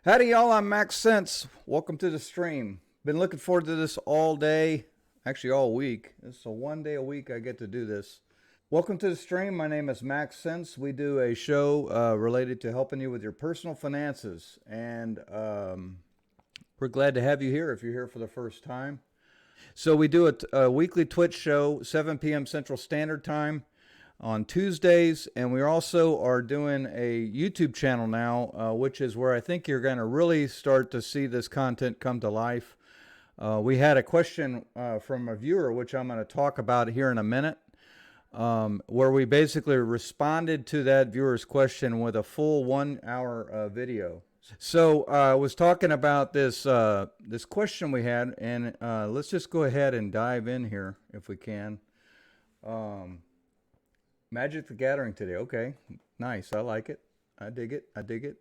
Howdy, y'all. I'm Max Sense. Welcome to the stream. Been looking forward to this all day, actually, all week. This is a 1 day a week I get to do this. Welcome to the stream. My name is Max Sense. We do a show related to helping you with your personal finances. And we're glad to have you here if you're here for the first time. So, we do a weekly Twitch show, 7 p.m. Central Standard Time on Tuesdays, and we also are doing a YouTube channel now, which is where I think you're going to really start to see this content come to life. We had a question from a viewer, which I'm going to talk about here in a minute, where we basically responded to that viewer's question with a full 1 hour video. So I was talking about this question we had, and let's just go ahead and dive in here if we can. Magic the Gathering today. Okay, nice. I like it. I dig it. I dig it.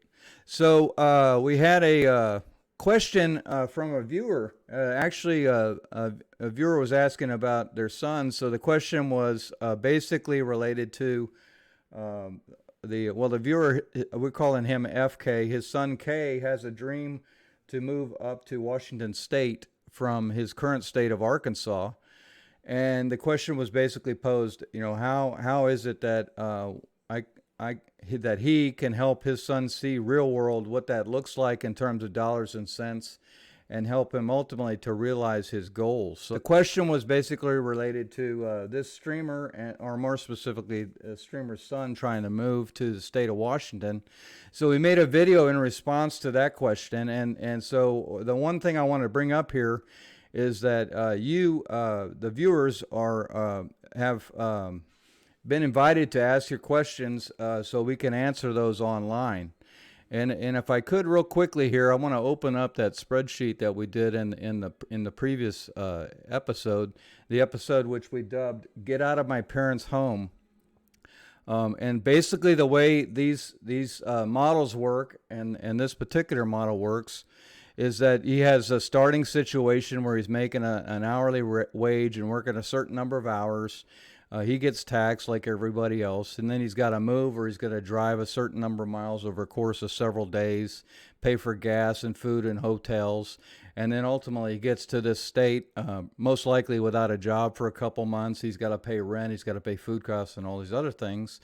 So we had a question from a viewer. Actually, a viewer was asking about their son. So the question was basically related to the viewer. We're calling him FK. His son K has a dream to move up to Washington State from his current state of Arkansas. And the question was basically posed, how is it that that he can help his son see real world what that looks like in terms of dollars and cents, and help him ultimately to realize his goals. So the question was basically related to this streamer, or more specifically, a streamer's son trying to move to the state of Washington. So we made a video in response to that question, and so the one thing I want to bring up here is that the viewers, have been invited to ask your questions so we can answer those online. And if I could real quickly here, I want to open up that spreadsheet that we did in the previous episode, the episode which we dubbed "Get Out of My Parents' Home." And basically, the way these models work, and this particular model works, is that he has a starting situation where he's making an hourly wage and working a certain number of hours. He gets taxed like everybody else, and then he's got to move, or he's got to drive a certain number of miles over a course of several days, pay for gas and food and hotels, and then ultimately he gets to this state, most likely without a job for a couple months. He's got to pay rent, he's got to pay food costs, and all these other things.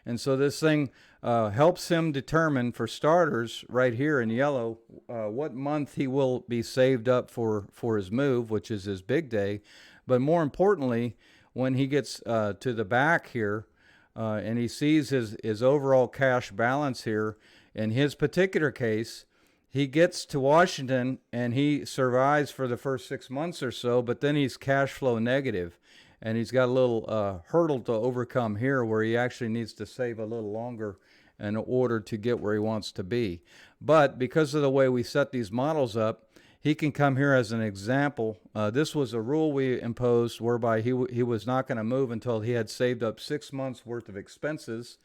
And so this thing helps him determine, for starters, right here in yellow, what month he will be saved up for his move, which is his big day. But more importantly, when he gets to the back here, and he sees his overall cash balance here, in his particular case, he gets to Washington and he survives for the first 6 months or so, but then he's cash flow negative. And he's got a little hurdle to overcome here, where he actually needs to save a little longer in order to get where he wants to be. But because of the way we set these models up, he can come here as an example. This was a rule we imposed whereby he was not going to move until he had saved up 6 months worth of expenses.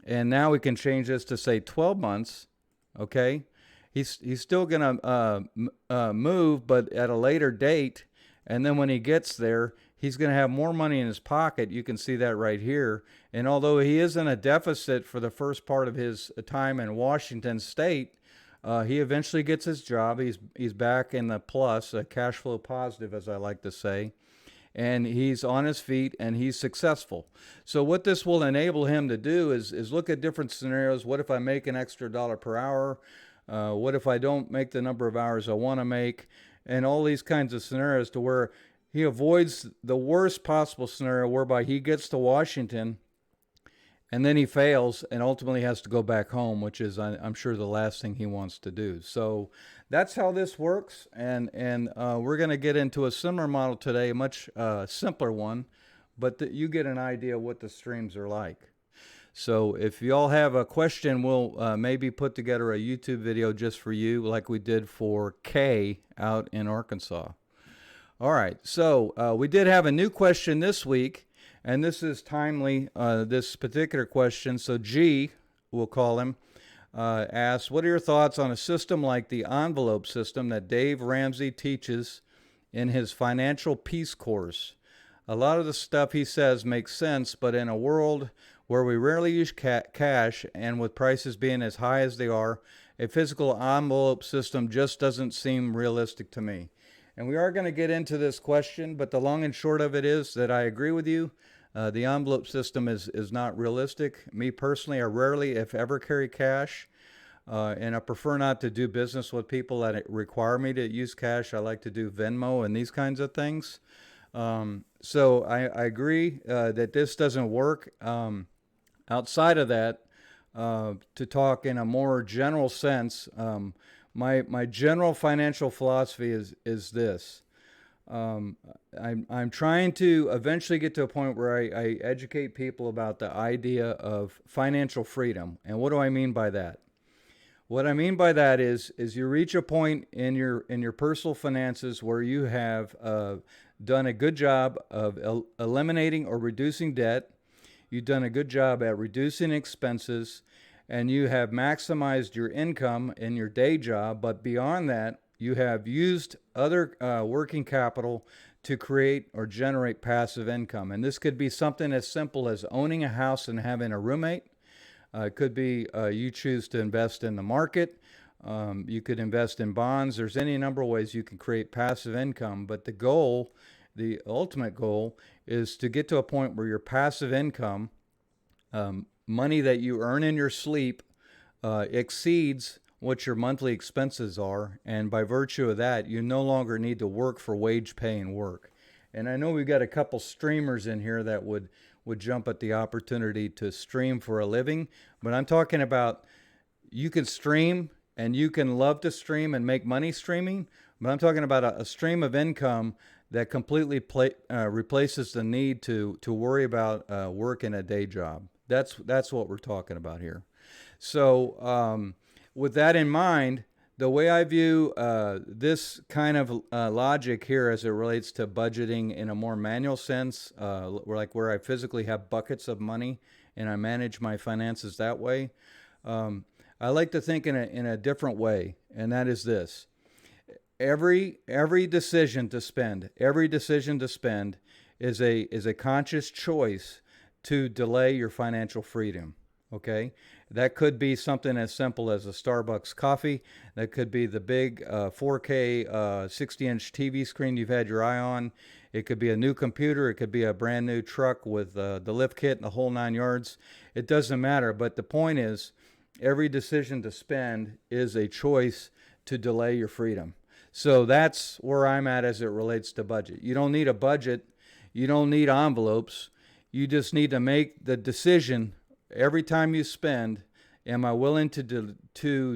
And now we can change this to say 12 months. Okay, he's still going to move, but at a later date. And then when he gets there, he's going to have more money in his pocket. You can see that right here. And although he is in a deficit for the first part of his time in Washington State, he eventually gets his job. He's back in the plus, cash flow positive, as I like to say. And he's on his feet and he's successful. So what this will enable him to do is look at different scenarios. What if I make an extra dollar per hour? What if I don't make the number of hours I want to make? And all these kinds of scenarios, to where he avoids the worst possible scenario whereby he gets to Washington and then he fails and ultimately has to go back home, which is, I'm sure, the last thing he wants to do. So that's how this works. And we're going to get into a similar model today, a much simpler one, but you get an idea what the streams are like. So if you all have a question, we'll maybe put together a YouTube video just for you, like we did for Kay out in Arkansas. All right, so we did have a new question this week, and this is timely, this particular question. So G, we'll call him, asks, what are your thoughts on a system like the envelope system that Dave Ramsey teaches in his Financial Peace course? A lot of the stuff he says makes sense, but in a world where we rarely use cash, and with prices being as high as they are, a physical envelope system just doesn't seem realistic to me. And we are going to get into this question, but the long and short of it is that I agree with you. The envelope system is not realistic. Me personally, I rarely, if ever, carry cash. And I prefer not to do business with people that require me to use cash. I like to do Venmo and these kinds of things. So I agree that this doesn't work. Outside of that, to talk in a more general sense, my general financial philosophy is this. I'm trying to eventually get to a point where I educate people about the idea of financial freedom. And what do I mean by that? What I mean by that is you reach a point in your personal finances where you have done a good job of eliminating or reducing debt. You've done a good job at reducing expenses, and you have maximized your income in your day job. But beyond that, you have used other working capital to create or generate passive income. And this could be something as simple as owning a house and having a roommate. It could be you choose to invest in the market. You could invest in bonds. There's any number of ways you can create passive income. But the goal, the ultimate goal, is to get to a point where your passive income, money that you earn in your sleep, exceeds what your monthly expenses are. And by virtue of that, you no longer need to work for wage paying work. And I know we've got a couple streamers in here that would jump at the opportunity to stream for a living, but I'm talking about you can stream and you can love to stream and make money streaming, but I'm talking about a stream of income that completely replaces the need to worry about working a day job. That's what we're talking about here. So with that in mind, the way I view this kind of logic here as it relates to budgeting in a more manual sense, where I physically have buckets of money and I manage my finances that way, I like to think in a different way, and that is this. Every decision to spend is a conscious choice to delay your financial freedom. Okay, that could be something as simple as a Starbucks coffee. That could be the big 4K 60-inch TV screen you've had your eye on. It could be a new computer. It could be a brand new truck with the lift kit and the whole 9 yards. It doesn't matter. But the point is, every decision to spend is a choice to delay your freedom. So that's where I'm at as it relates to budget. You don't need a budget. You don't need envelopes. You just need to make the decision. Every time you spend, am I willing to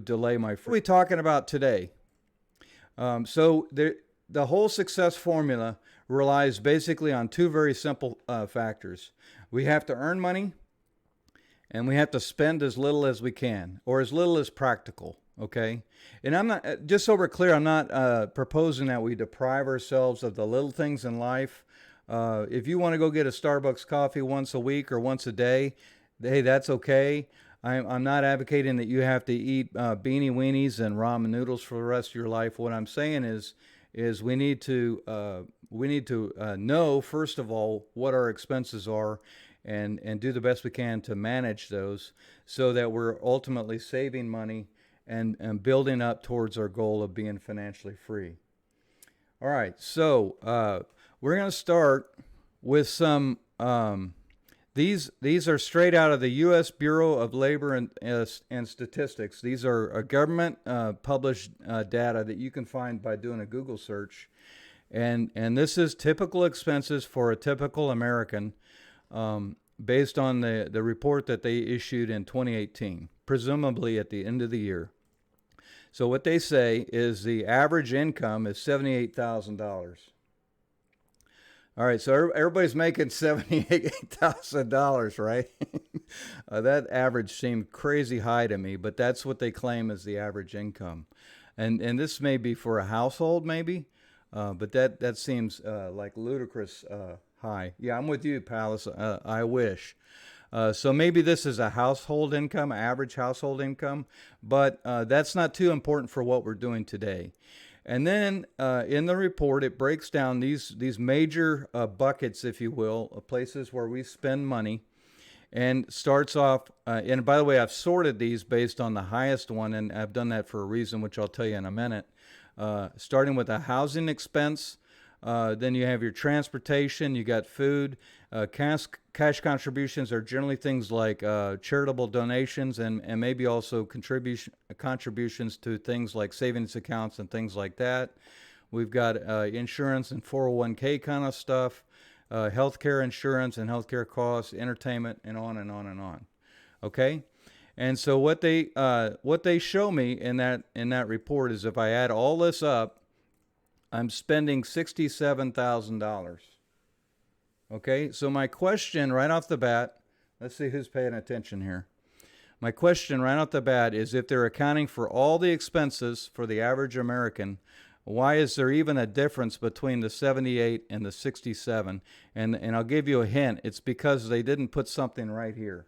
delay my freedom? What are we talking about today? So the whole success formula relies basically on two very simple factors. We have to earn money, and we have to spend as little as we can, or as little as practical. Okay? And I'm not, just so we're clear, I'm not proposing that we deprive ourselves of the little things in life. If you want to go get a Starbucks coffee once a week or once a day, hey, that's okay. I'm not advocating that you have to eat beanie weenies and ramen noodles for the rest of your life. What I'm saying is we need to know, first of all, what our expenses are, and do the best we can to manage those so that we're ultimately saving money and building up towards our goal of being financially free. All right, so we're going to start with some. These are straight out of the U.S. Bureau of Labor and Statistics. These are government published data that you can find by doing a Google search, and this is typical expenses for a typical American, based on the report that they issued in 2018, presumably at the end of the year. So what they say is the average income is $78,000. All right, so everybody's making $78,000, right? That average seemed crazy high to me, but that's what they claim is the average income. And this may be for a household, maybe, but that seems like ludicrous high. Yeah, I'm with you, Palace. I wish. So maybe this is a household income, average household income, but that's not too important for what we're doing today. And then in the report, it breaks down these major buckets, if you will, of places where we spend money. and starts off, and by the way, I've sorted these based on the highest one, and I've done that for a reason, which I'll tell you in a minute. Starting with a housing expense, then you have your transportation, you got food. Cash contributions are generally things like charitable donations and maybe also contributions to things like savings accounts and things like that. We've got insurance and 401k kind of stuff, healthcare insurance and healthcare costs, entertainment, and on and on and on. Okay? And so what they show me in that report is if I add all this up, I'm spending $67,000. Okay, so my question right off the bat, let's see who's paying attention here. My question right off the bat is if they're accounting for all the expenses for the average American, why is there even a difference between the 78 and the 67? And I'll give you a hint. It's because they didn't put something right here.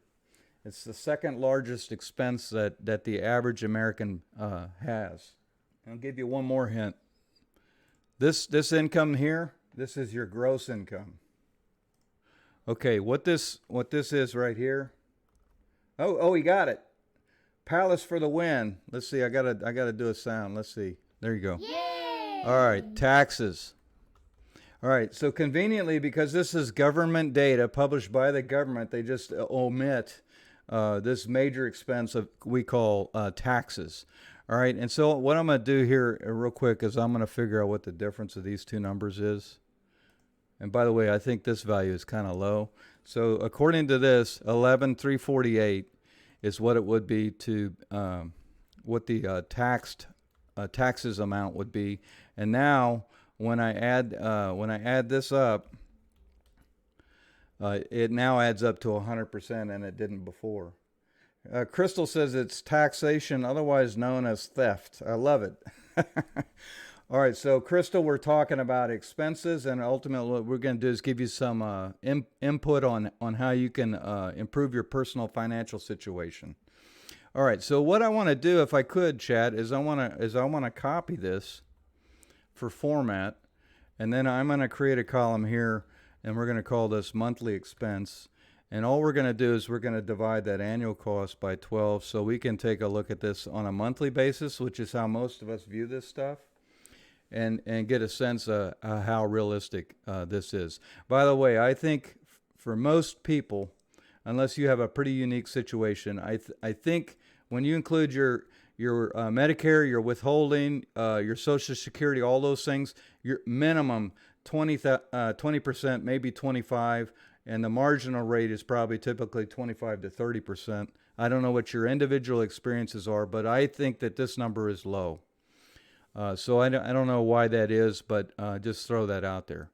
It's the second largest expense that the average American has. I'll give you one more hint. This income here, this is your gross income. Okay, what this is right here. Oh, he got it. Palace for the win. Let's see. I gotta do a sound. Let's see. There you go. Yay! All right, taxes. All right, so conveniently, because this is government data published by the government, they just omit this major expense we call taxes. All right, and so what I'm going to do here real quick is I'm going to figure out what the difference of these two numbers is. And by the way, I think this value is kind of low. So according to this, 11,348 is what it would be to what the taxes amount would be. And now when I add this up, it now adds up to 100%, and it didn't before. Crystal says it's taxation, otherwise known as theft. I love it. All right, so Crystal, we're talking about expenses, and ultimately what we're going to do is give you some input on how you can improve your personal financial situation. All right, so what I want to do, if I could, Chad, is I want to copy this for format, and then I'm going to create a column here, and we're going to call this monthly expense. And all we're going to do is we're going to divide that annual cost by 12 so we can take a look at this on a monthly basis, which is how most of us view this stuff, and get a sense of how realistic this is. By the way, I think for most people, unless you have a pretty unique situation, I think when you include your Medicare, your withholding, your Social Security, all those things, your minimum 20%, maybe 25%. And the marginal rate is probably typically 25 to 30%. I don't know what your individual experiences are, but I think that this number is low. So I don't know why that is, but just throw that out there.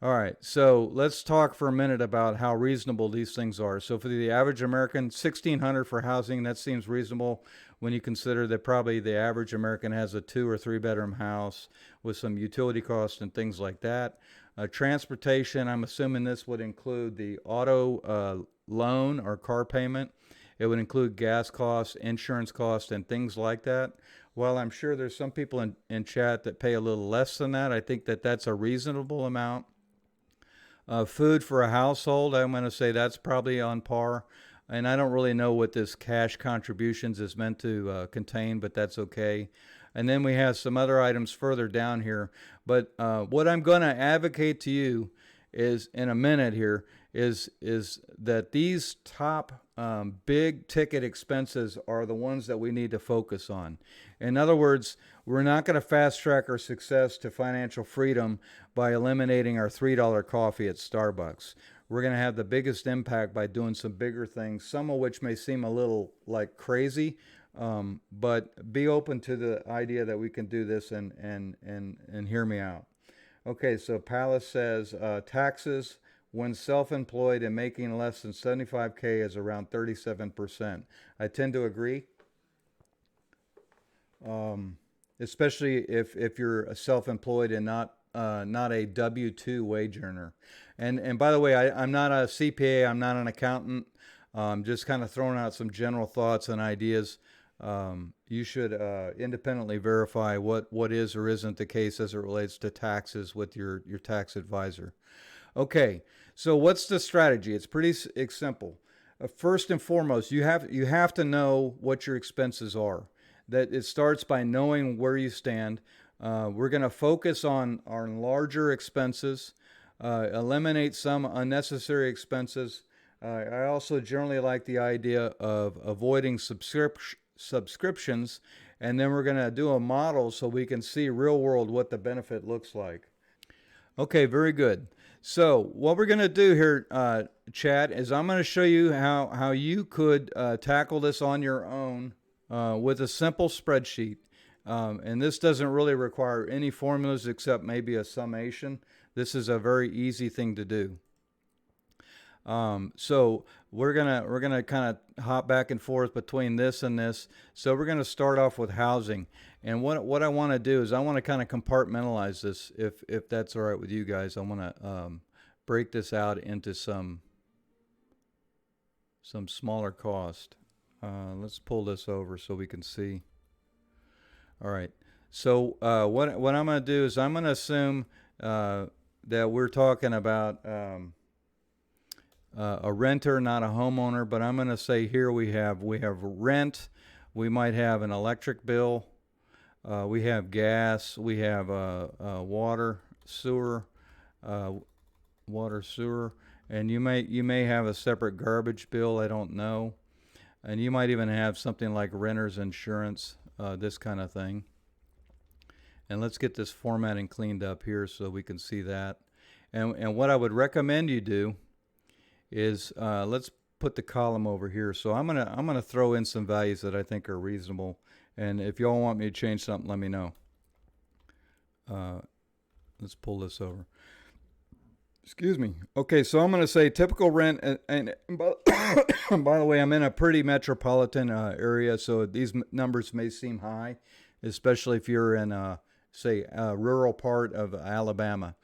All right, so let's talk for a minute about how reasonable these things are. So for the average American, $1,600 for housing, that seems reasonable when you consider that probably the average American has a 2 or 3 bedroom house with some utility costs and things like that. Transportation, I'm assuming this would include the auto loan or car payment. It would include gas costs, insurance costs, and things like that. While I'm sure there's some people in chat that pay a little less than that, I think that that's a reasonable amount. Food for a household, I'm going to say that's probably on par. And I don't really know what this cash contributions is meant to contain, but that's okay. And then we have some other items further down here. But what I'm going to advocate to you is in a minute here is that these top big ticket expenses are the ones that we need to focus on. In other words, we're not going to fast track our success to financial freedom by eliminating our $3 coffee at Starbucks. We're going to have the biggest impact by doing some bigger things, some of which may seem a little like crazy, but be open to the idea that we can do this and hear me out. Okay, so Palace says taxes when self-employed and making less than 75K is around 37%. I tend to agree, especially if you're self-employed and not a W-2 wage earner. And by the way, I'm not a CPA, I'm not an accountant. Just kind of throwing out some general thoughts and ideas. You should independently verify what is or isn't the case as it relates to taxes with your tax advisor. Okay, so what's the strategy? It's pretty simple. first and foremost, you have to know what your expenses are. That it starts by knowing where you stand. We're going to focus on our larger expenses, eliminate some unnecessary expenses. I also generally like the idea of avoiding subscriptions, and then we're going to do a model so we can see real world what the benefit looks like. Okay, very good. So what we're going to do here, Chad, is I'm going to show you how you could tackle this on your own with a simple spreadsheet. And this doesn't really require any formulas except maybe a summation. This is a very easy thing to do. So we're gonna kind of hop back and forth between this and this. So we're gonna start off with housing, and what I want to do is I want to kind of compartmentalize this, if that's all right with you guys. I want to break this out into some smaller cost. Let's pull this over so we can see. All right. So what I'm going to do is I'm going to assume that we're talking about a renter, not a homeowner. But I'm going to say here we have rent. We might have an electric bill. We have gas. We have water, sewer, and you may have a separate garbage bill. I don't know. And you might even have something like renter's insurance, this kind of thing. And let's get this formatting cleaned up here so we can see that. And what I would recommend you do is let's put the column over here. So I'm gonna throw in some values that I think are reasonable. And if y'all want me to change something, let me know. Let's pull this over. Excuse me. Okay, so I'm going to say typical rent, and by the way, I'm in a pretty metropolitan area, so these numbers may seem high, especially if you're in, say, a rural part of Alabama.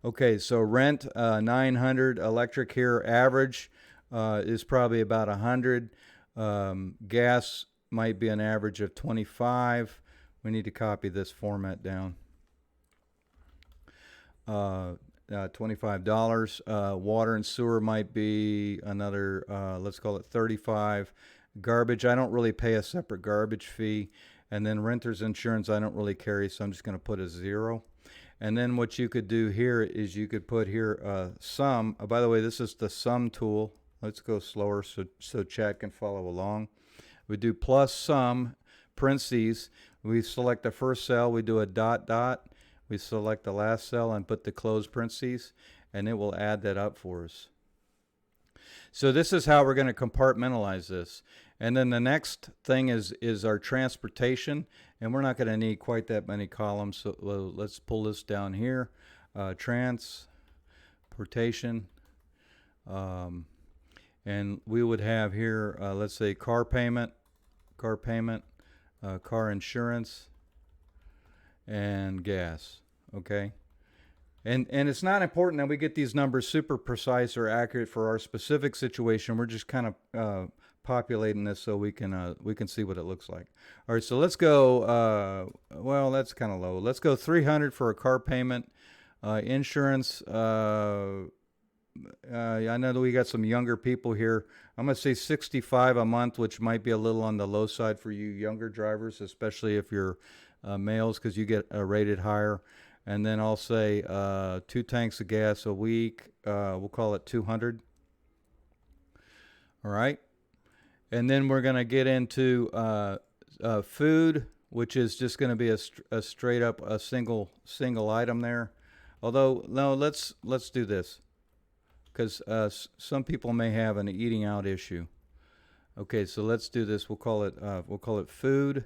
Okay, so rent, 900, electric here, average is probably about 100. Gas might be an average of 25. We need to copy this format down. $25. Water and sewer might be another, let's call it 35. Garbage, I don't really pay a separate garbage fee. And then renter's insurance, I don't really carry, so I'm just going to put a 0. And then what you could do here is you could put here sum. By the way, this is the sum tool. Let's go slower so Chad can follow along. We do plus sum, parentheses. We select the first cell. We do a dot dot. We select the last cell and put the close parentheses, and it will add that up for us. So this is how we're going to compartmentalize this. And then the next thing is our transportation, and we're not going to need quite that many columns, so let's pull this down here. Transportation, and we would have here, let's say car payment, car insurance, and gas. Okay, and it's not important that we get these numbers super precise or accurate for our specific situation. We're just kind of populating this so we can see what it looks like. All right, so let's go. Well, that's kind of low. Let's go 300 for a car payment. Insurance. I know that we got some younger people here. I'm going to say 65 a month, which might be a little on the low side for you younger drivers, especially if you're males, because you get rated higher. And then I'll say 2 tanks of gas a week. We'll call it 200. All right. And then we're going to get into food, which is just going to be a straight up a single item there. Although no, let's do this, because some people may have an eating out issue. Okay, so let's do this. We'll call it food,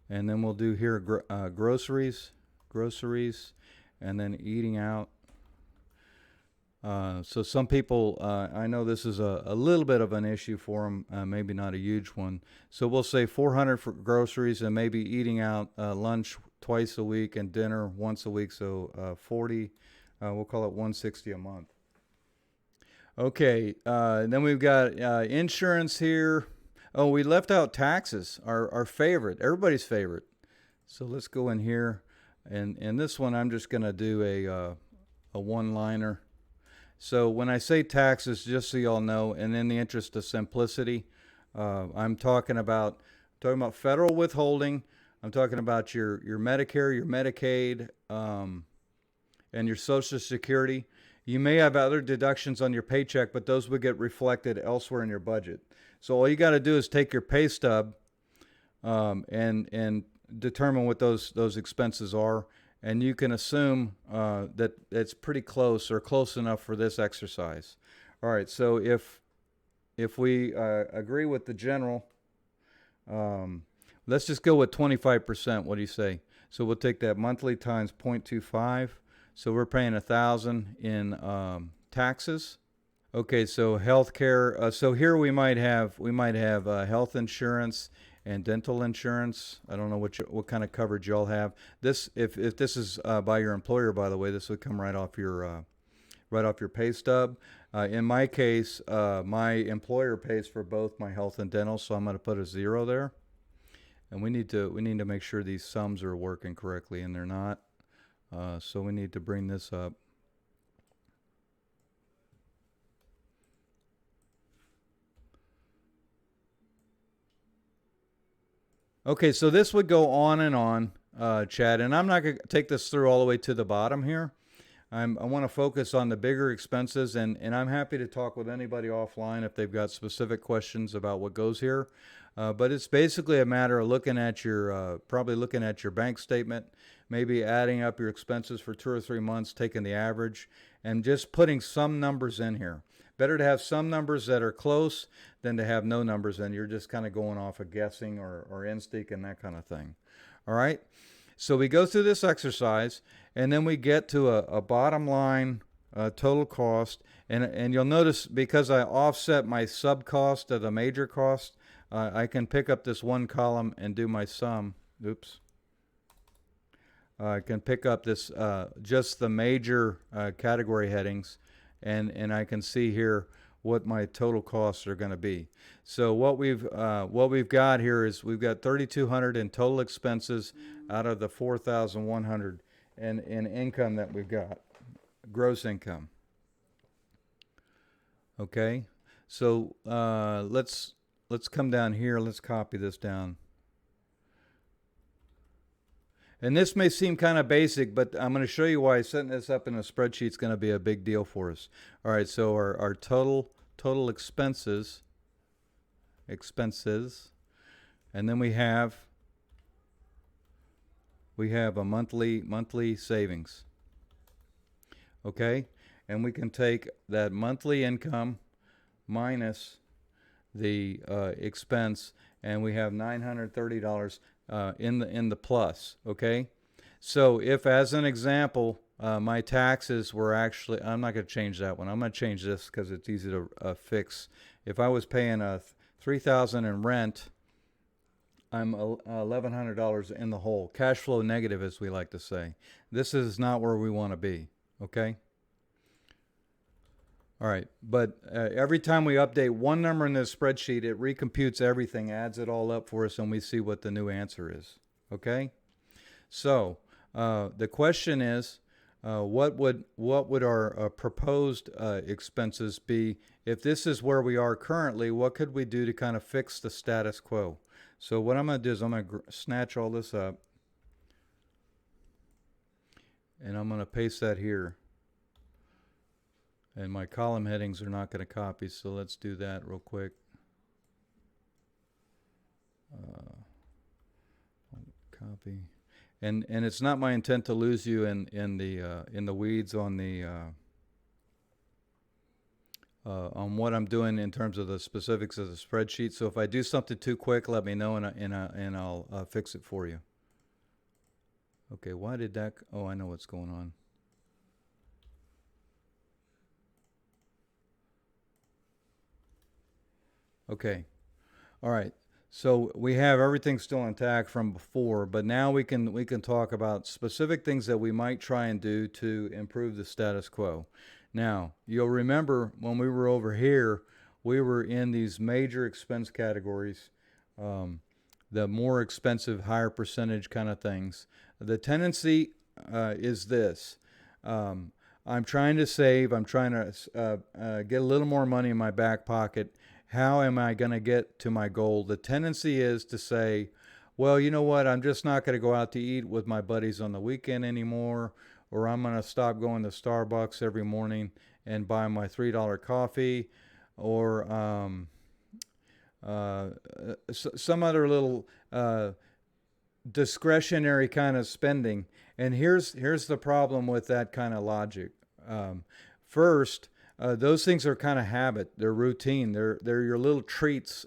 and then we'll do here groceries, and then eating out. So some people, I know this is a little bit of an issue for them, maybe not a huge one. So we'll say 400 for groceries, and maybe eating out lunch twice a week and dinner once a week. So 40, we'll call it 160 a month. Okay, then we've got insurance here. Oh, we left out taxes, our favorite, everybody's favorite. So let's go in here, and this one I'm just going to do a one-liner. So when I say taxes, just so y'all know, and in the interest of simplicity, I'm talking about federal withholding. I'm talking about your Medicare, your Medicaid, and your Social Security. You may have other deductions on your paycheck, but those would get reflected elsewhere in your budget. So all you got to do is take your pay stub, and determine what those expenses are, and you can assume that it's pretty close or close enough for this exercise. All right, so if we agree with the general, let's just go with 25%. What do you say? So we'll take that monthly times 0.25. So we're paying 1,000 in taxes. Okay, so healthcare. So here we might have health insurance and dental insurance. I don't know what kind of coverage y'all have. This, if this is by your employer, by the way, this would come right off your pay stub. In my case, my employer pays for both my health and dental, so I'm going to put a 0 there. And we need to make sure these sums are working correctly, and they're not. So we need to bring this up. Okay, so this would go on and on, Chad, and I'm not going to take this through all the way to the bottom here. I want to focus on the bigger expenses, and I'm happy to talk with anybody offline if they've got specific questions about what goes here. But it's basically a matter of looking at probably looking at your bank statement, maybe adding up your expenses for 2 or 3 months, taking the average, and just putting some numbers in here. Better to have some numbers that are close than to have no numbers and you're just kind of going off of guessing or instinct and that kind of thing. All right. So we go through this exercise and then we get to a bottom line total cost. And you'll notice because I offset my sub cost of the major cost, I can pick up this one column and do my sum. Oops. I can pick up this just the major category headings, and I can see here what my total costs are going to be. So what we've got here is we've got 3,200 in total expenses out of the 4,100 in income that we've got, gross income. Okay, so let's come down here. Let's copy this down. And this may seem kind of basic, but I'm going to show you why setting this up in a spreadsheet is going to be a big deal for us. All right, so our total expenses, and then we have a monthly savings. Okay, and we can take that monthly income minus the expense, and we have $930 in the plus. Okay, so if, as an example, my taxes were actually, I'm not going to change that one. I'm going to change this because it's easy to fix. If I was paying $3,000 in rent, I'm $1,100 in the hole. Cash flow negative, as we like to say. This is not where we want to be. Okay. All right, but every time we update one number in this spreadsheet, it recomputes everything, adds it all up for us, and we see what the new answer is. Okay, so the question is, what would our proposed expenses be if this is where we are currently? What could we do to kind of fix the status quo? So what I'm going to do is I'm going to snatch all this up, and I'm going to paste that here. And my column headings are not going to copy, so let's do that real quick. Copy, and it's not my intent to lose you in the weeds on the on what I'm doing in terms of the specifics of the spreadsheet. So if I do something too quick, let me know, and I'll fix it for you. Okay, why did that? Oh, I know what's going on. Okay, all right. So we have everything still intact from before, but now we can talk about specific things that we might try and do to improve the status quo. Now, you'll remember when we were over here, we were in these major expense categories, the more expensive, higher percentage kind of things. The tendency is this. I'm trying to save. I'm trying to get a little more money in my back pocket. How am I going to get to my goal? The tendency is to say, well, you know what? I'm just not going to go out to eat with my buddies on the weekend anymore, or I'm going to stop going to Starbucks every morning and buy my $3 coffee, or some other little discretionary kind of spending. And here's the problem with that kind of logic. First, those things are kind of habit. They're routine. They're your little treats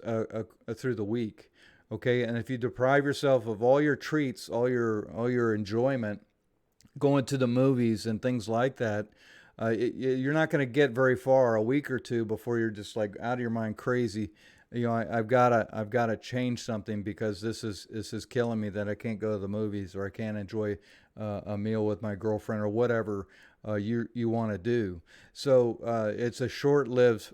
through the week. Okay, and if you deprive yourself of all your treats, all your enjoyment, going to the movies and things like that, you're not going to get very far. A week or two before you're just like out of your mind crazy. You know, I've got to change something because this is killing me that I can't go to the movies, or I can't enjoy a meal with my girlfriend, or whatever you want to do. So it's a short-lived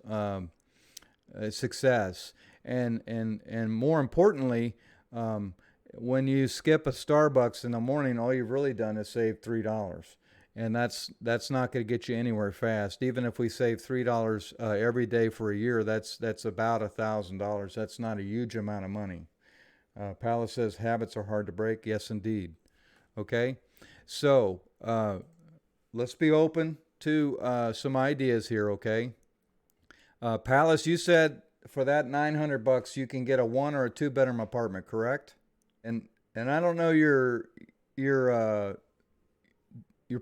success, and more importantly, when you skip a Starbucks in the morning, all you've really done is save $3. And that's not going to get you anywhere fast. Even if we save $3 every day for a year, that's about $1,000. That's not a huge amount of money. Palace says habits are hard to break. Yes, indeed. Okay, so let's be open to some ideas here. Okay, Palace, you said for that $900 you can get a 1 or a 2 bedroom apartment, correct? And I don't know your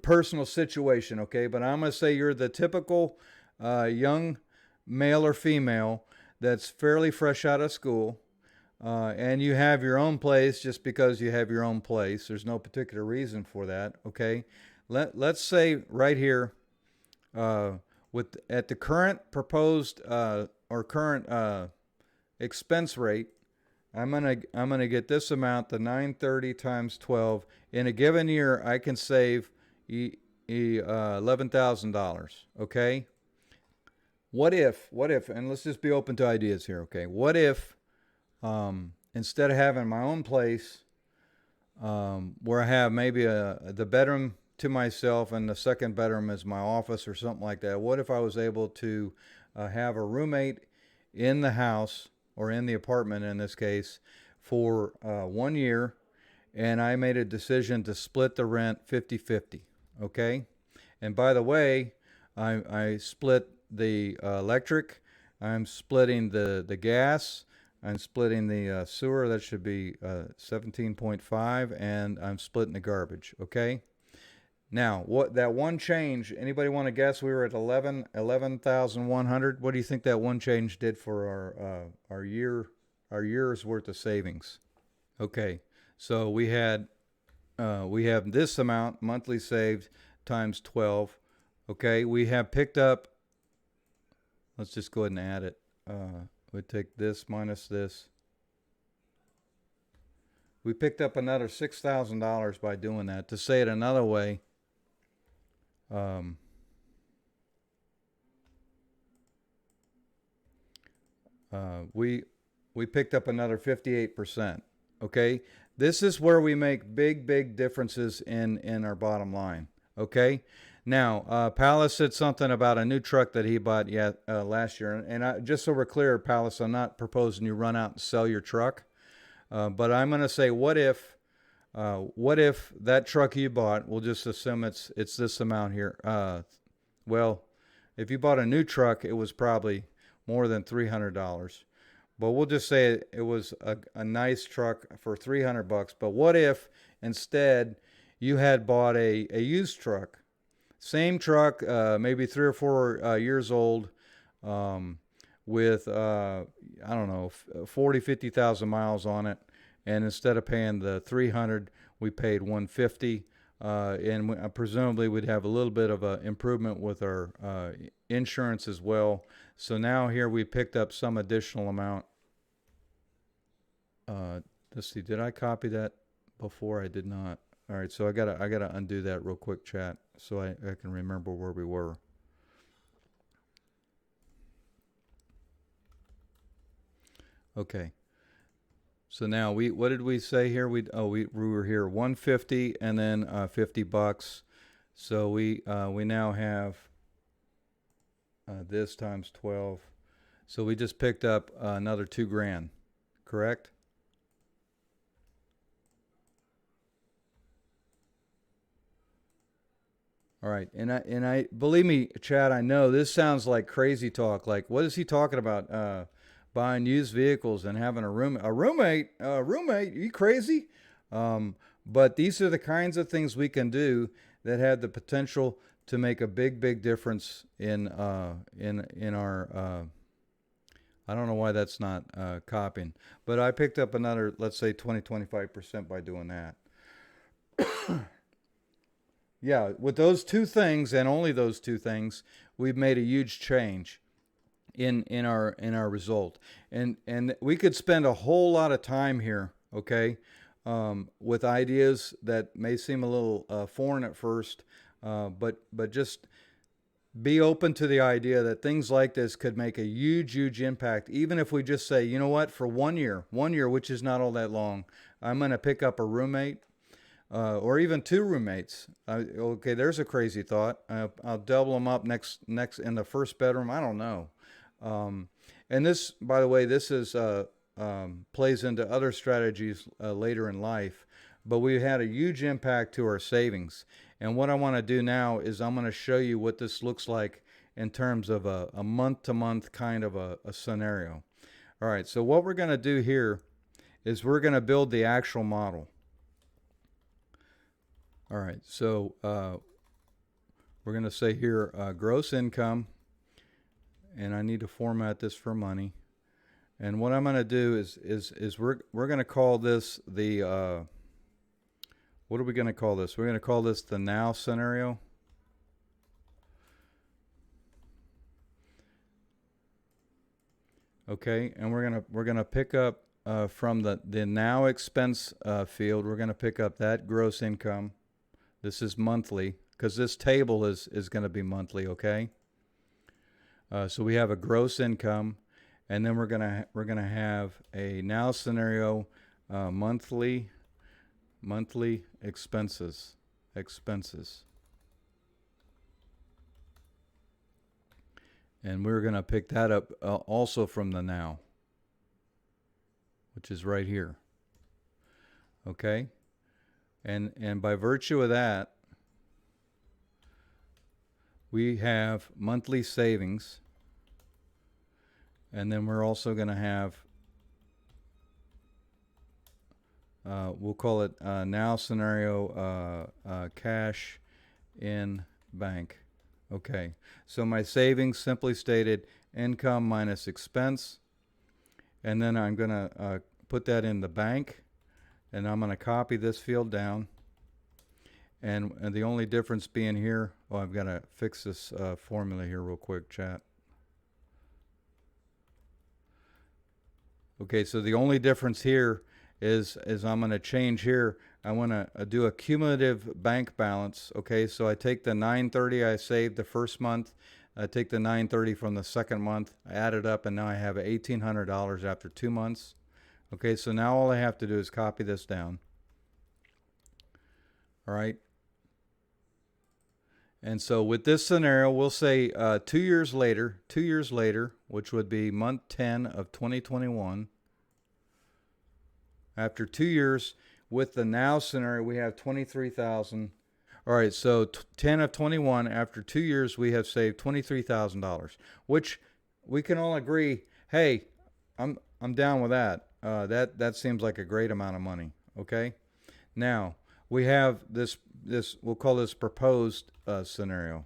personal situation, okay? But I'm going to say you're the typical young male or female that's fairly fresh out of school, and you have your own place just because you have your own place. There's no particular reason for that, okay? Let's say right here, at the current proposed or current expense rate, I'm gonna get this amount, the 930 times 12. In a given year, I can save $11,000. Okay. What if? And let's just be open to ideas here. Okay. What if, instead of having my own place, where I have maybe the bedroom to myself and the second bedroom is my office or something like that? What if I was able to have a roommate in the house, or in the apartment in this case, for 1 year, and I made a decision to split the rent 50-50. Okay? And by the way, I split the electric, I'm splitting the gas, I'm splitting the sewer, that should be 17.5, and I'm splitting the garbage. Okay? Now, what that one change, anybody want to guess? We were at 11,100. What do you think that one change did for our year's worth of savings? Okay. So we have this amount monthly saved times 12. Okay? We have picked up, let's just go ahead and add it. We take this minus this. We picked up another $6,000 by doing that. To say it another way, we picked up another 58%. Okay, this is where we make big differences in our bottom line. Okay, now Palace said something about a new truck that he bought last year, and just so we're clear, Palace, I'm not proposing you run out and sell your truck, but I'm going to say, what if that truck you bought, we'll just assume it's this amount here. Well, if you bought a new truck, it was probably more than $300. But we'll just say it was a nice truck for $300. But what if instead you had bought a used truck? Same truck, maybe 3 or 4 years old, with I don't know, 50,000 miles on it. And instead of paying the 300, we paid 150, and presumably we'd have a little bit of an improvement with our insurance as well. So now here we picked up some additional amount. Let's see, did I copy that before? I did not. All right, so I gotta undo that real quick, chat, so I can remember where we were. Okay. So now what did we say here? We were here 150 and then $50. So we now have this times 12. So we just picked up another 2 grand, correct? All right, and I believe me, Chad. I know this sounds like crazy talk. Like, what is he talking about? Buying used vehicles and having a roommate. You crazy? But these are the kinds of things we can do that have the potential to make a big difference in our. I don't know why that's not copying, but I picked up another, let's say 20-25% by doing that. Yeah, with those two things and only those two things, we've made a huge change in our result. And we could spend a whole lot of time here, okay, with ideas that may seem a little foreign at first, but just be open to the idea that things like this could make a huge impact. Even if we just say, you know what, for 1 year, which is not all that long, I'm going to pick up a roommate or even 2 roommates. Okay, there's a crazy thought. I'll double them up next in the first bedroom. I don't know. And this, by the way, this is plays into other strategies later in life. But we had a huge impact to our savings. And what I want to do now is I'm going to show you what this looks like in terms of a month-to-month kind of a scenario. All right, so what we're going to do here is we're going to build the actual model. All right, so we're going to say here gross income, and I need to format this for money. And what I'm going to do is we're going to call this the what are we going to call this? We're going to call this the now scenario. Okay, and we're gonna pick up from the now expense field. We're going to pick up that gross income. This is monthly because this table is going to be monthly. Okay. So we have a gross income, and then we're gonna have a now scenario, monthly expenses. And we're going to pick that up also from the now, which is right here. Okay? And by virtue of that, we have monthly savings, and then we're also going to have we'll call it now scenario cash in bank. Okay, so my savings, simply stated, income minus expense, and then I'm going to put that in the bank, and I'm going to copy this field down, and the only difference being here, I've got to fix this formula here real quick, chat. Okay, so the only difference here is I'm going to change here. I want to do a cumulative bank balance. Okay, so I take the $930 I saved the first month, I take the $930 from the second month, I add it up, and now I have $1,800 after 2 months. Okay, so now all I have to do is copy this down. All right. And so with this scenario, we'll say 2 years later, which would be month 10 of 2021. After 2 years, with the now scenario, we have 23,000. All right, so 10 of 21. After 2 years, we have saved $23,000, which we can all agree. Hey, I'm down with that. That seems like a great amount of money. Okay, now we have this we'll call this proposed scenario.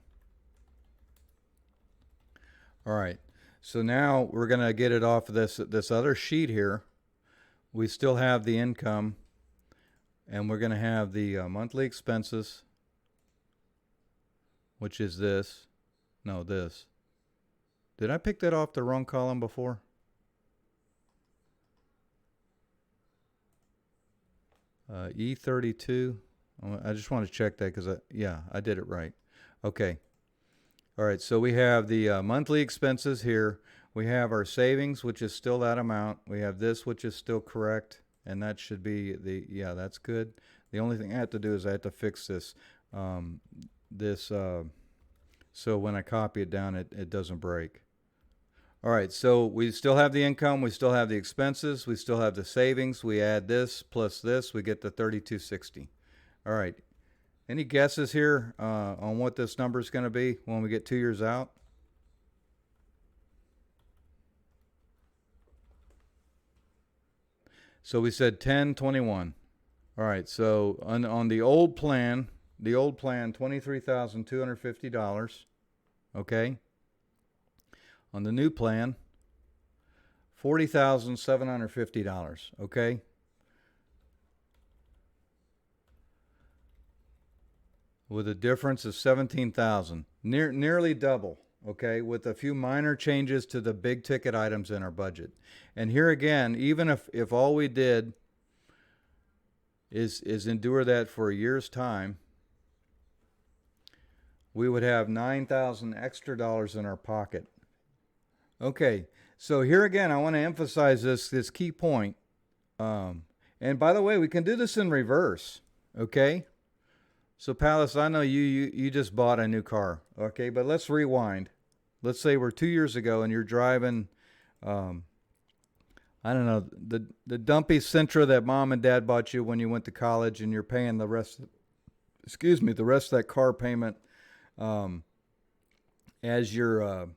All right, so now we're gonna get it off of this other sheet here. We still have the income, and we're going to have the monthly expenses, which is this. No, this. Did I pick that off the wrong column before? E32. I just want to check that because I did it right. Okay. All right, so we have the monthly expenses here. We have our savings, which is still that amount. We have this, which is still correct, and that should be that's good. The only thing I have to do is I have to fix this this so when I copy it down, it doesn't break. All right, so we still have the income, we still have the expenses, we still have the savings. We add this plus this, we get the 3260. All right, any guesses here on what this number is going to be when we get 2 years out? So we said 1021. All right, so on the old plan, $23,250. Okay. On the new plan, $40,750. Okay. With a difference of 17,000, nearly double. Okay, with a few minor changes to the big ticket items in our budget. And here again, even if all we did is endure that for a year's time, we would have 9,000 extra dollars in our pocket. Okay, so here again, I want to emphasize this key point. And by the way, we can do this in reverse. Okay. So Palace, I know you just bought a new car, okay? But let's rewind. Let's say we're 2 years ago and you're driving, I don't know, the dumpy Sentra that mom and dad bought you when you went to college, and you're paying the rest of that car payment as you're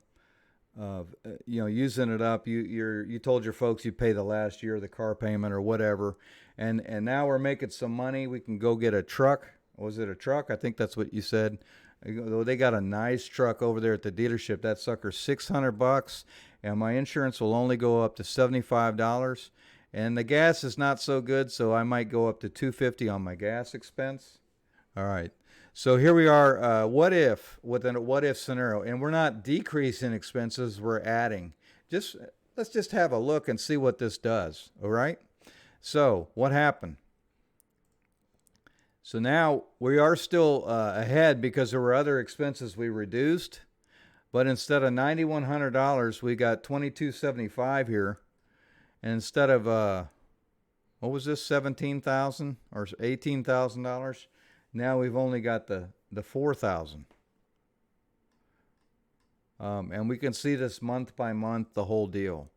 using it up. You told your folks you pay the last year of the car payment or whatever, and now we're making some money. We can go get a truck. Was it a truck? I think that's what you said. They got a nice truck over there at the dealership. That sucker's $600, and my insurance will only go up to $75. And the gas is not so good, so I might go up to $250 on my gas expense. All right. So here we are. What if, with a what if scenario, and we're not decreasing expenses, we're adding. Let's just have a look and see what this does. All right. So what happened? So now we are still ahead because there were other expenses we reduced, but instead of $9,100, we got $2,275 here, and instead of what was this, $17,000 or $18,000? Now we've only got the $4,000, and we can see this month by month, the whole deal.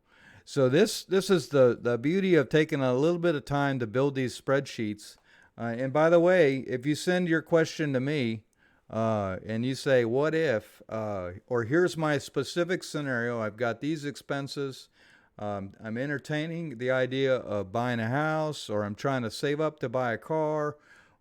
So this is the beauty of taking a little bit of time to build these spreadsheets. And by the way, if you send your question to me and you say, what if, or here's my specific scenario, I've got these expenses, I'm entertaining the idea of buying a house, or I'm trying to save up to buy a car,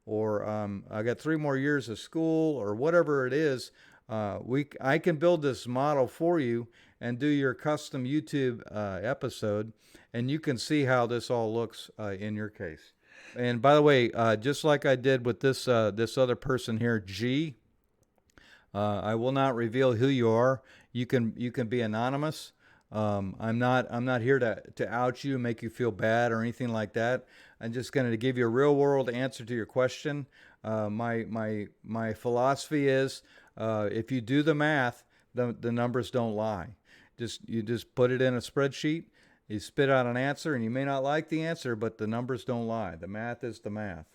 or I got 3 more years of school, or whatever it is, I can build this model for you and do your custom YouTube episode, and you can see how this all looks in your case. And by the way, just like I did with this other person here, G, I will not reveal who you are. You can be anonymous. I'm not here to out you, make you feel bad or anything like that. I'm just going to give you a real world answer to your question. My philosophy is, if you do the math, the numbers don't lie. You just put it in a spreadsheet. You spit out an answer, and you may not like the answer, but the numbers don't lie. The math is the math.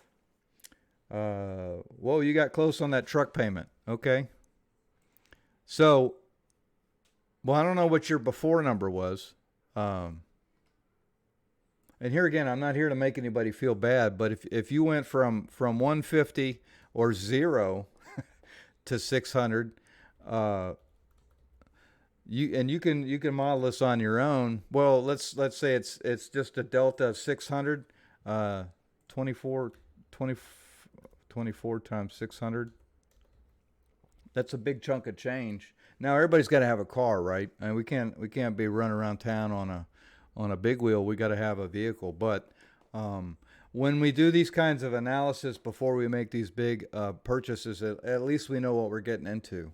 Whoa, you got close on that truck payment. Okay. So, well, I don't know what your before number was. And here again, I'm not here to make anybody feel bad, but if you went from 150 or 0 to 600, you can model this on your own. Well, let's say it's just a delta of 600, 24 times 600. That's a big chunk of change. Now everybody's got to have a car, right? And we can't be running around town on a big wheel. We got to have a vehicle. But when we do these kinds of analysis before we make these big purchases, at least we know what we're getting into.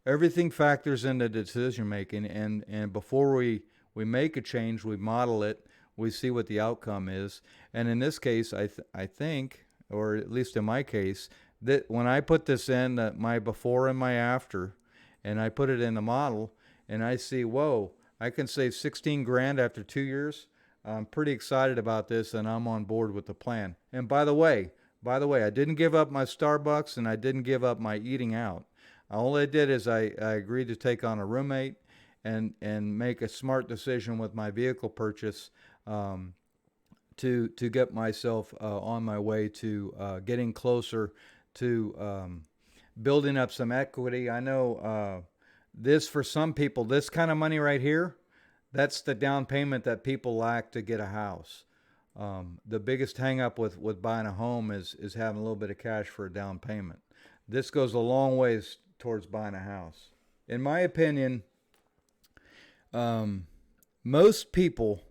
Everything factors into decision making, and before we make a change, we model it, we see what the outcome is. And in this case, I think, or at least in my case, that when I put this in, my before and my after, and I put it in the model, and I see, whoa, I can save 16 grand after 2 years. I'm pretty excited about this, and I'm on board with the plan. And by the way, By the way, I didn't give up my Starbucks and I didn't give up my eating out. All I did is I agreed to take on a roommate and make a smart decision with my vehicle purchase, um, to get myself on my way to getting closer to building up some equity. I know this, for some people, this kind of money right here, that's the down payment that people lack to get a house. The biggest hang up with buying a home is having a little bit of cash for a down payment. This goes a long ways towards buying a house. In my opinion, um, most people,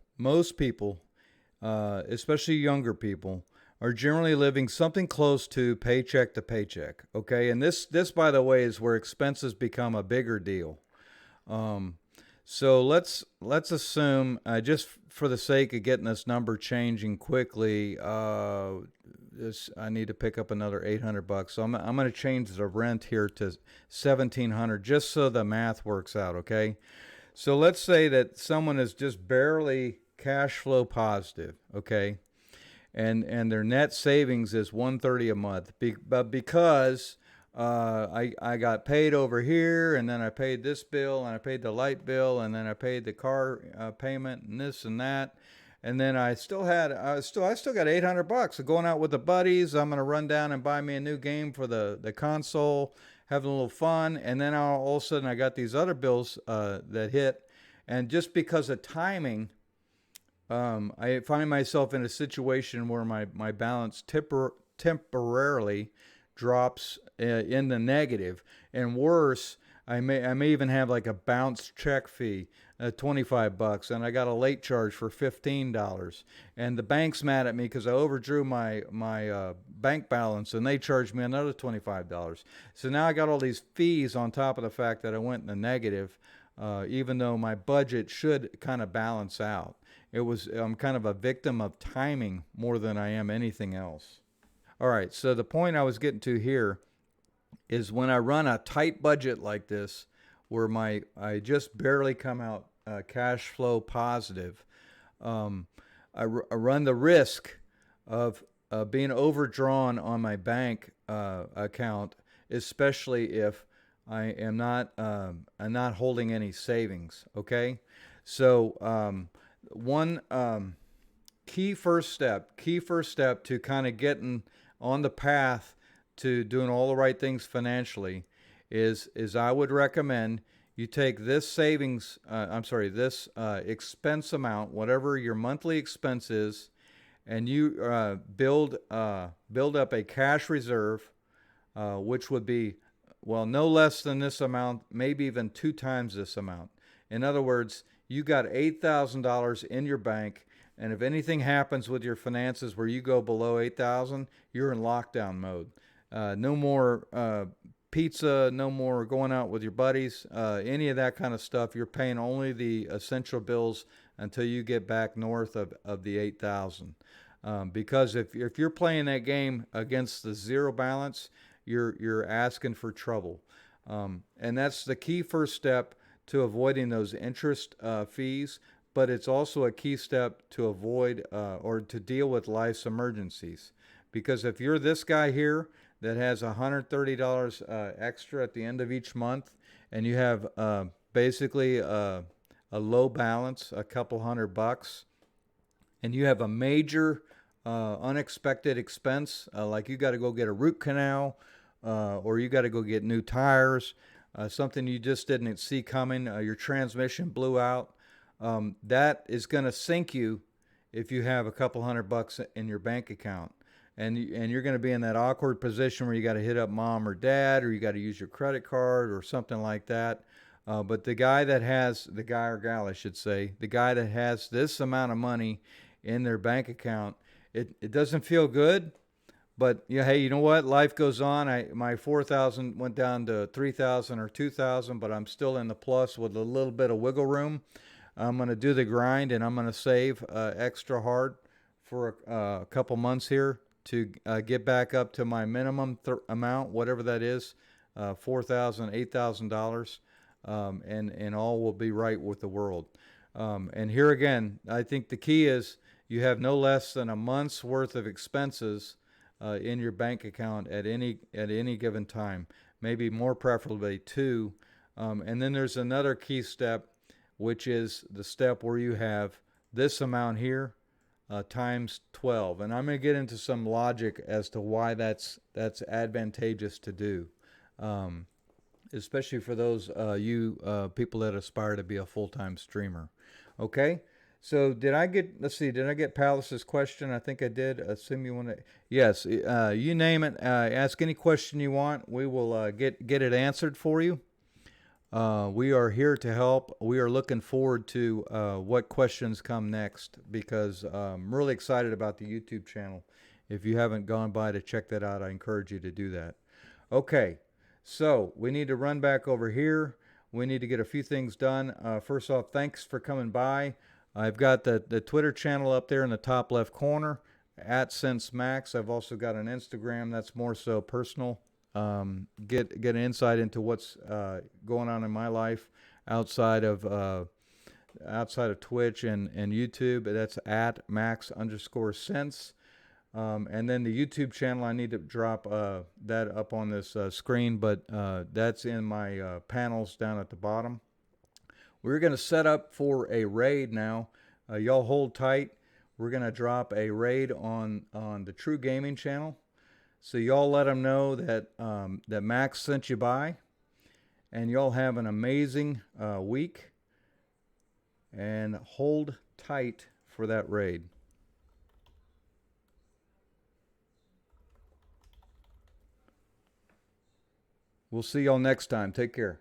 especially younger people, are generally living something close to paycheck to paycheck. Okay, and this by the way is where expenses become a bigger deal. Um, so let's assume, just for the sake of getting this number changing quickly, this I need to pick up another $800. So I'm going to change the rent here to 1,700 just so the math works out. Okay, so let's say that someone is just barely cash flow positive. Okay, and their net savings is 130 a month. But because I got paid over here, and then I paid this bill, and I paid the light bill, and then I paid the car payment, and this and that, and then I still got $800 of going out with the buddies. I'm gonna run down and buy me a new game for the console, having a little fun, and then all of a sudden I got these other bills that hit, and just because of timing, I find myself in a situation where my balance temporarily drops in the negative, and worse, I may even have like a bounce check fee, $25, and I got a late charge for $15, and the bank's mad at me because I overdrew my bank balance, and they charged me another $25. So now I got all these fees on top of the fact that I went in the negative, even though my budget should kind of balance out. I'm kind of a victim of timing more than I am anything else. All right, so the point I was getting to here is when I run a tight budget like this, where I just barely come out cash flow positive, um, I run the risk of being overdrawn on my bank account, especially if I'm not holding any savings. Okay, so one key first step to kind of getting on the path to doing all the right things financially is I would recommend you take this this expense amount, whatever your monthly expense is, and you build up a cash reserve, which would be, well, no less than this amount, maybe even two times this amount. In other words, you got $8,000 in your bank, and if anything happens with your finances where you go below 8,000, you're in lockdown mode. No more pizza, no more going out with your buddies, any of that kind of stuff. You're paying only the essential bills until you get back north of the 8,000. Because if you're playing that game against the zero balance, you're asking for trouble. And that's the key first step to avoiding those interest fees, but it's also a key step to avoid or to deal with life's emergencies. Because if you're this guy here that has $130 extra at the end of each month, and you have basically a low balance, a couple $100, and you have a major unexpected expense, like you got to go get a root canal, or you got to go get new tires, something you just didn't see coming, your transmission blew out, that is going to sink you if you have a couple $100 in your bank account. And you're going to be in that awkward position where you got to hit up mom or dad, or you got to use your credit card or something like that. But the guy or gal, I should say, the guy that has this amount of money in their bank account, it doesn't feel good, but yeah, hey, you know what? Life goes on. My 4,000 went down to 3,000 or 2,000, but I'm still in the plus with a little bit of wiggle room. I'm going to do the grind, and I'm going to save extra hard for a couple months here to get back up to my minimum amount, whatever that is, $4,000, $8,000, and all will be right with the world. And here again, I think the key is you have no less than a month's worth of expenses in your bank account at any given time. Maybe more preferably 2. And then there's another key step, which is the step where you have this amount here times 12. And I'm going to get into some logic as to why that's advantageous to do, especially for those people that aspire to be a full-time streamer. Okay. So did I get? Let's see. Did I get Palace's question? I think I did. Assume you want to. Yes. You name it. Ask any question you want. We will get it answered for you. We are here to help. We are looking forward to what questions come next, because I'm really excited about the YouTube channel. If you haven't gone by to check that out, I encourage you to do that. Okay, so we need to run back over here. We need to get a few things done. First off, thanks for coming by. I've got the Twitter channel up there in the top left corner, @SenseMax. I've also got an Instagram that's more so personal. Get an insight into what's going on in my life outside of Twitch and YouTube. That's @Max_Sense. And then the YouTube channel, I need to drop that up on this screen, but that's in my panels down at the bottom. We're going to set up for a raid now. Y'all hold tight. We're going to drop a raid on the True Gaming channel. So y'all let them know that that Max sent you by, and y'all have an amazing week, and hold tight for that raid. We'll see y'all next time. Take care.